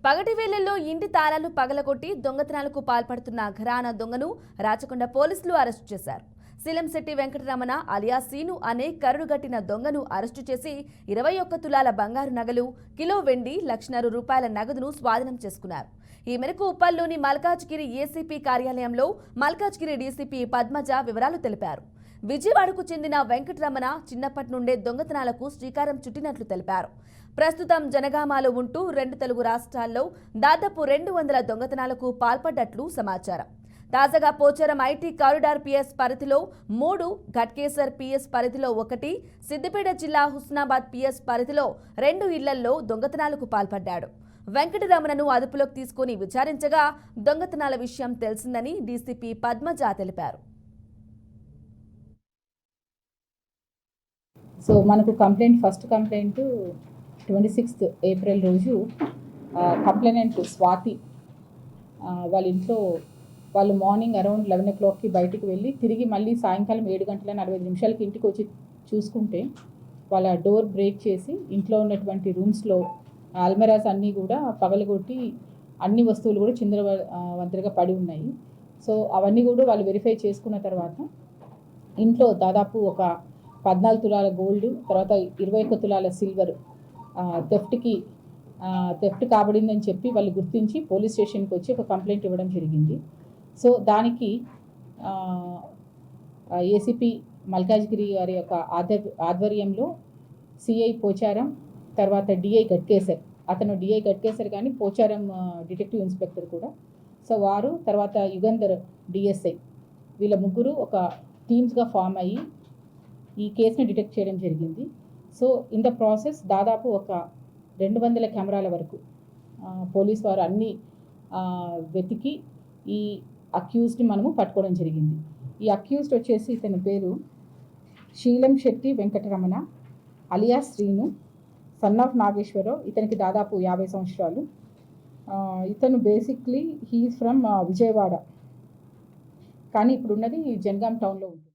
పగటి వేళల్లో ఇంటి తాళాలు పగలగొట్టి దొంగతనాలకు పాల్పడుతున్న ఘరానా దొంగను రాచకొండ పోలీసులు అరెస్టు చేశారు. సిలంశెట్టి వెంకటరమణ అలియా సీను అనే కరుడుగట్టిన దొంగను అరెస్టు చేసి 21 తులాల బంగారు నగలు, కిలో వెండి, ₹1,00,000 నగదును స్వాధీనం చేసుకున్నారు. ఈ మేరకు ఉప్పల్లోని మల్కాజ్గిరి ఏసీపీ కార్యాలయంలో మల్కాజ్గిరి డీసీపీ పద్మజ వివరాలు తెలిపారు. విజయవాడకు చెందిన వెంకటరమణ చిన్నప్పటి నుండే దొంగతనాలకు శ్రీకారం చుట్టినట్లు తెలిపారు. ప్రస్తుతం జనగామాలో ఉంటూ 2 తెలుగు రాష్ట్రాల్లో దాదాపు 200 దొంగతనాలకు పాల్పడ్డట్లు సమాచారం. తాజాగా పోచారం ఐటీ కారిడార్ పిఎస్ పరిధిలో 3, ఘట్కేసర్ పిఎస్ పరిధిలో 1, సిద్దిపేట జిల్లా హుస్నాబాద్ పిఎస్ పరిధిలో 2 ఇళ్లలో దొంగతనాలకు పాల్పడ్డాడు. వెంకటరమణను అదుపులోకి తీసుకుని విచారించగా దొంగతనాల విషయం తెలిసిందని డీసీపీ పద్మజ తెలిపారు. సో మనకు ఫస్ట్ కంప్లైంట్ 26th ఏప్రిల్ రోజు కంప్లైనెంట్ స్వాతి వాళ్ళ ఇంట్లో వాళ్ళు మార్నింగ్ అరౌండ్ 11 o'clockకి బయటికి వెళ్ళి తిరిగి మళ్ళీ సాయంకాలం 7:45 ఇంటికి వచ్చి చూసుకుంటే వాళ్ళ డోర్ బ్రేక్ చేసి ఇంట్లో ఉన్నటువంటి రూమ్స్లో అల్మెరాస్ అన్నీ కూడా పగలగొట్టి అన్ని వస్తువులు కూడా చిందరవందరగా పడి ఉన్నాయి. సో అవన్నీ కూడా వాళ్ళు వెరిఫై చేసుకున్న తర్వాత ఇంట్లో దాదాపు ఒక 14 తులాల గోల్డ్, తర్వాత 21 తులాల సిల్వర్ థెఫ్ట్ కాబడిందని చెప్పి వాళ్ళు గుర్తించి పోలీస్ స్టేషన్కి వచ్చి ఒక కంప్లైంట్ ఇవ్వడం జరిగింది. సో దానికి ఏసీపీ మల్కాజ్గిరి గారి యొక్క ఆధ్వర్యంలో సిఐ పోచారం, తర్వాత డిఐ గట్కేసర్, అతను డిఐ గట్కేసర్ కానీ పోచారం డిటెక్టివ్ ఇన్స్పెక్టర్ కూడా, సో వారు, తర్వాత యుగంధర్ డిఎస్ఐ, వీళ్ళ ముగ్గురు ఒక టీమ్స్గా ఫామ్ అయ్యి ఈ కేసుని డిటెక్ట్ చేయడం జరిగింది. సో ఇన్ ద ప్రాసెస్ దాదాపు ఒక 200 కెమెరాల వరకు పోలీస్ వారు అన్నీ వెతికి ఈ అక్యూజ్డ్ని మనము పట్టుకోవడం జరిగింది. ఈ అక్యూజ్డ్ వచ్చేసి ఇతని పేరు శీలంశెట్టి వెంకటరమణ అలియా శ్రీను, సన్ ఆఫ్ నాగేశ్వరరావు. ఇతనికి దాదాపు 50 సంవత్సరాలు. ఇతను బేసిక్లీ హీఈస్ ఫ్రమ్ విజయవాడ, కానీ ఇప్పుడు ఉన్నది జనగాం టౌన్లో ఉంటుంది.